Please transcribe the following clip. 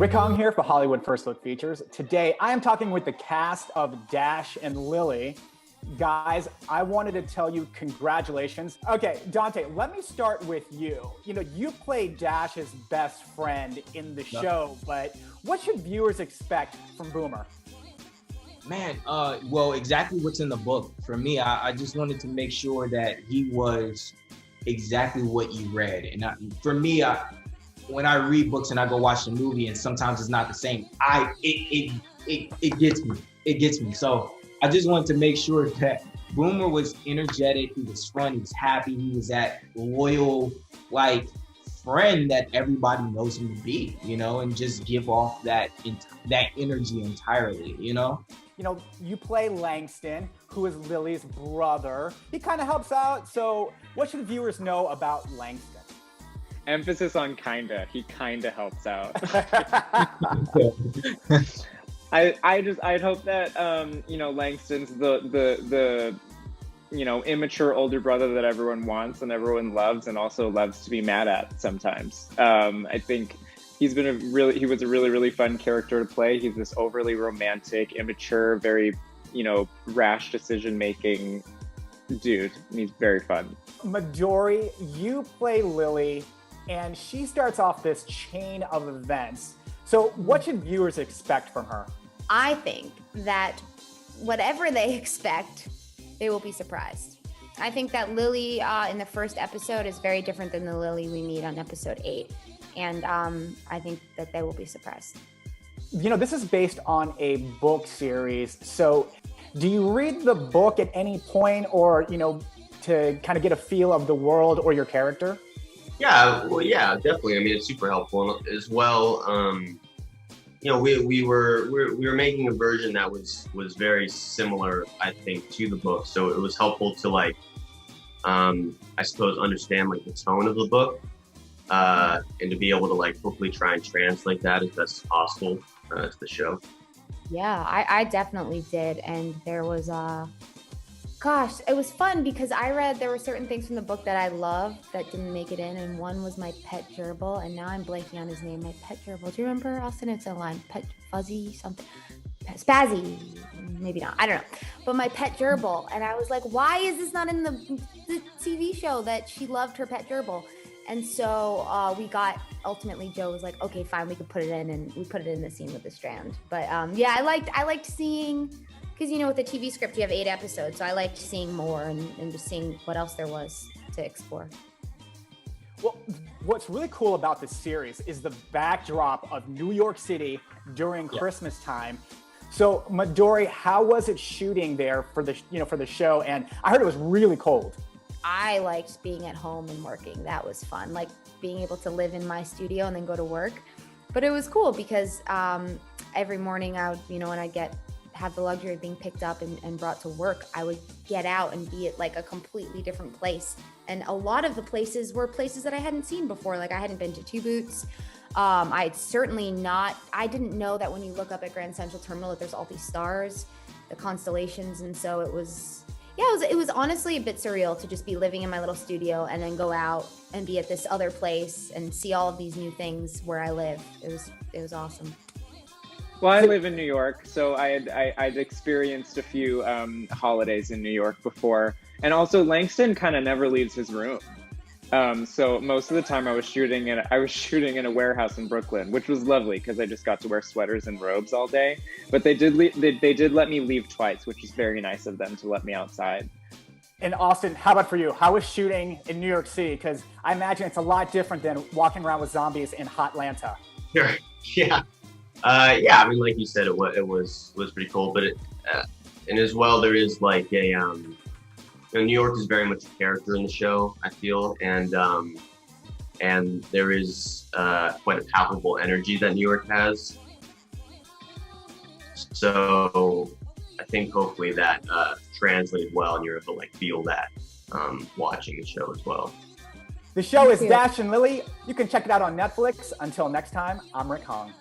Rick Hong here for Hollywood First Look Features. Today, I am talking with the cast of Dash and Lily. Guys, I wanted to tell you congratulations. Okay, Dante, let me start with you. You know, you played Dash's best friend in the show, but what should viewers expect from Boomer? Man, well, exactly what's in the book. For me, I just wanted to make sure that he was exactly what you read. And for me, when I read books and I go watch the movie and sometimes it's not the same, it gets me. It gets me. So I just wanted to make sure that Boomer was energetic, he was fun, he was happy, he was that loyal, like, friend that everybody knows him to be, you know, and just give off that energy entirely, you know? You know, you play Langston, who is Lily's brother. He kind of helps out. So what should viewers know about Langston? Emphasis on kinda. He kinda helps out. I'd hope that you know, Langston's the you know, immature older brother that everyone wants and everyone loves and also loves to be mad at sometimes. I think he was a really fun character to play. He's this overly romantic, immature, very, you know, rash decision-making dude. And he's very fun. Midori, you play Lily, and she starts off this chain of events. So what should viewers expect from her? I think that whatever they expect, they will be surprised. I think that Lily in the first episode is very different than the Lily we meet on episode 8. And I think that they will be surprised. You know, this is based on a book series. So do you read the book at any point or, you know, to kind of get a feel of the world or your character? Yeah, well, yeah, definitely. I mean, it's super helpful as well. You know, we were making a version that was very similar, I think, to the book. So it was helpful to, like, I suppose, understand, like, the tone of the book. And to be able to, like, hopefully try and translate that as best as possible to the show. Yeah, I definitely did. And there was, gosh, it was fun because there were certain things from the book that I loved that didn't make it in. And one was my pet gerbil. And now I'm blanking on his name, my pet gerbil. Do you remember, Austin? It's a line, pet fuzzy something. Spazzy, maybe not, I don't know. But my pet gerbil. And I was like, why is this not in the TV show that she loved her pet gerbil? And so ultimately Joe was like, okay, fine, we could put it in, and we put it in the scene with the strand. But yeah, I liked seeing, because, you know, with the TV script, you have 8 episodes. So I liked seeing more and just seeing what else there was to explore. Well, what's really cool about this series is the backdrop of New York City during Christmas time. So Midori, how was it shooting there for the show? And I heard it was really cold. I liked being at home and working. That was fun, like being able to live in my studio and then go to work. But it was cool because every morning I would, you know, when I have the luxury of being picked up and brought to work, I would get out and be at, like, a completely different place. And a lot of the places were places that I hadn't seen before. Like, I hadn't been to Two Boots. I didn't know that when you look up at Grand Central Terminal that there's all these stars, the constellations. And so it was honestly a bit surreal to just be living in my little studio and then go out and be at this other place and see all of these new things where I live. It was awesome. Well, I live in New York, so I'd experienced a few holidays in New York before, and also Langston kind of never leaves his room. So most of the time I was shooting in a warehouse in Brooklyn, which was lovely because I just got to wear sweaters and robes all day. But they did let me leave twice, which is very nice of them to let me outside. And Austin, how about for you? How was shooting in New York City? Because I imagine it's a lot different than walking around with zombies in Hotlanta. Sure. Yeah. Yeah. I mean, like you said, it was pretty cool. But and as well, there is like a New York is very much a character in the show, I feel, and there is quite a palpable energy that New York has. So I think hopefully that translated well, and you're able to, like, feel that watching the show as well. The show is Dash and Lily. You can check it out on Netflix. Until next time, I'm Rick Hong.